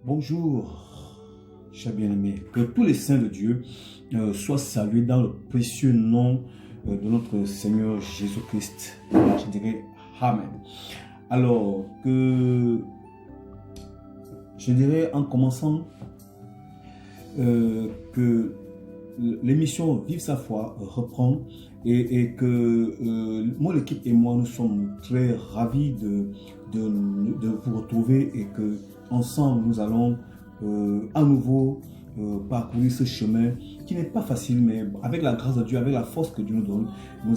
Bonjour, chers bien-aimés. Que tous les saints de Dieu soient salués dans le précieux nom de notre Seigneur Jésus-Christ. Je dirais Amen. Alors, je dirais en commençant que l'émission Vive sa foi reprend et que moi, l'équipe et moi, nous sommes très ravis de vous retrouver et que ensemble, nous allons à nouveau parcourir ce chemin qui n'est pas facile, mais avec la grâce de Dieu, avec la force que Dieu nous donne, nous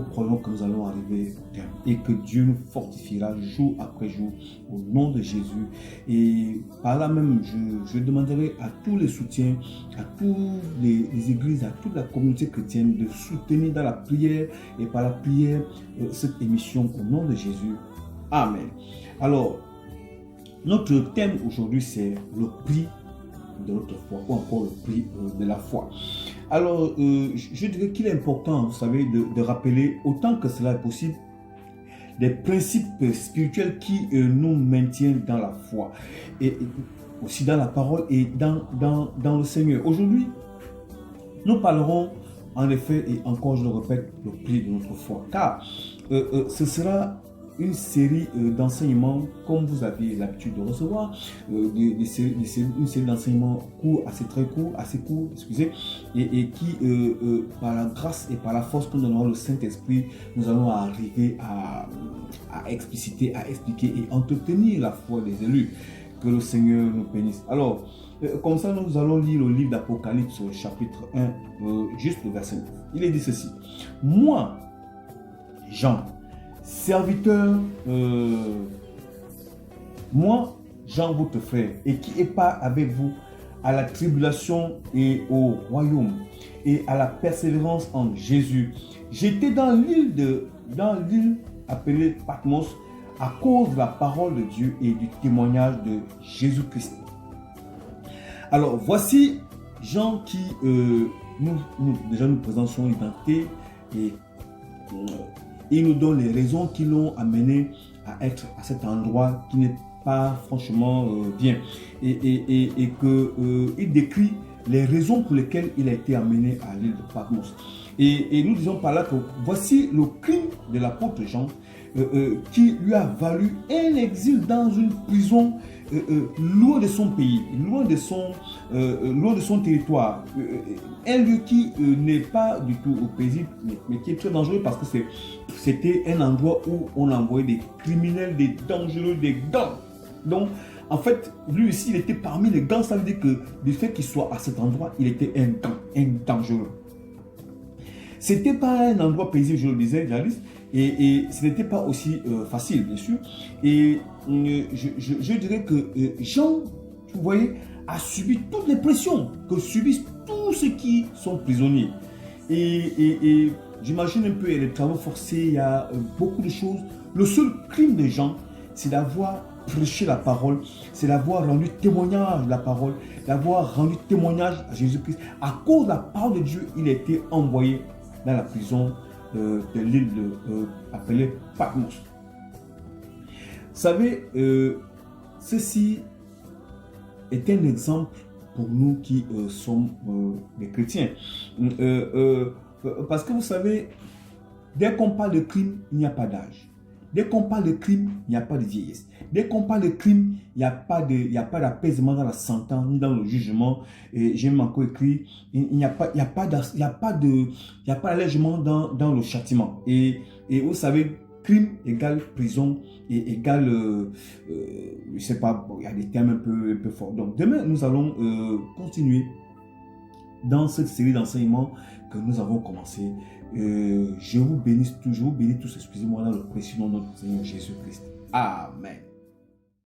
croyons que nous allons arriver au terme et que Dieu nous fortifiera jour après jour au nom de Jésus. Et par là même, je demanderai à tous les soutiens, à toutes les églises, à toute la communauté chrétienne de soutenir dans la prière et par la prière cette émission au nom de Jésus. Amen. Alors, notre thème aujourd'hui, c'est le prix de notre foi, ou encore le prix de la foi. Alors, je dirais qu'il est important, vous savez, de rappeler, autant que cela est possible, des principes spirituels qui nous maintiennent dans la foi, et aussi dans la parole et dans le Seigneur. Aujourd'hui, nous parlerons, en effet, et encore je le répète, le prix de notre foi, car ce sera une série d'enseignements comme vous avez l'habitude de recevoir, une série d'enseignements assez courts, excusez, et qui, par la grâce et par la force que nous donnera le Saint-Esprit, nous allons arriver à expliciter, à expliquer et entretenir la foi des élus. Que le Seigneur nous bénisse. Alors, comme ça, nous allons lire le livre d'Apocalypse, chapitre 1, juste le verset 9. Il est dit ceci. Moi, Jean, serviteur, moi, Jean, votre frère, et qui est pas avec vous à la tribulation et au royaume, et à la persévérance en Jésus. J'étais dans l'île appelée Patmos à cause de la parole de Dieu et du témoignage de Jésus-Christ. Alors, voici Jean qui déjà nous présente son identité et il nous donne les raisons qui l'ont amené à être à cet endroit qui n'est pas franchement bien. Et qu'il décrit les raisons pour lesquelles il a été amené à l'île de Patmos. Et nous disons par là que voici le crime de l'apôtre Jean qui lui a valu un exil dans une prison loin de son pays, loin de son territoire. Un lieu qui n'est pas du tout paisible, mais qui est très dangereux parce que c'était un endroit où on envoyait des criminels, des dangereux, des gangs. Donc, en fait, lui aussi, il était parmi les gangs. Ça veut dire que du fait qu'il soit à cet endroit, il était un gang, un dangereux. C'était pas un endroit paisible, je le disais, Jadis, et ce n'était pas aussi facile, bien sûr. Et je dirais que Jean, vous voyez, a subi toutes les pressions que subissent tous ceux qui sont prisonniers. Et j'imagine un peu, il y a des travaux forcés, il y a beaucoup de choses. Le seul crime de Jean, c'est d'avoir prêché la parole, c'est d'avoir rendu témoignage de la parole, d'avoir rendu témoignage à Jésus-Christ. À cause de la parole de Dieu, il a été envoyé dans la prison de l'île appelée Patmos. Vous savez, ceci est un exemple pour nous qui sommes des chrétiens. Parce que vous savez, dès qu'on parle de crime, il n'y a pas d'âge. Dès qu'on parle de crime, il n'y a pas de vieillesse. Dès qu'on parle de crime, il n'y a pas d'apaisement dans la sentence ni dans le jugement. J'ai même encore écrit, il n'y a pas d'allègement dans le châtiment. Et vous savez, crime égale prison et égale, je ne sais pas, bon, il y a des termes un peu forts. Donc demain, nous allons continuer dans cette série d'enseignements que nous avons commencé. Je vous bénis tous, excusez-moi, dans le précieux nom de notre Seigneur Jésus-Christ. Amen.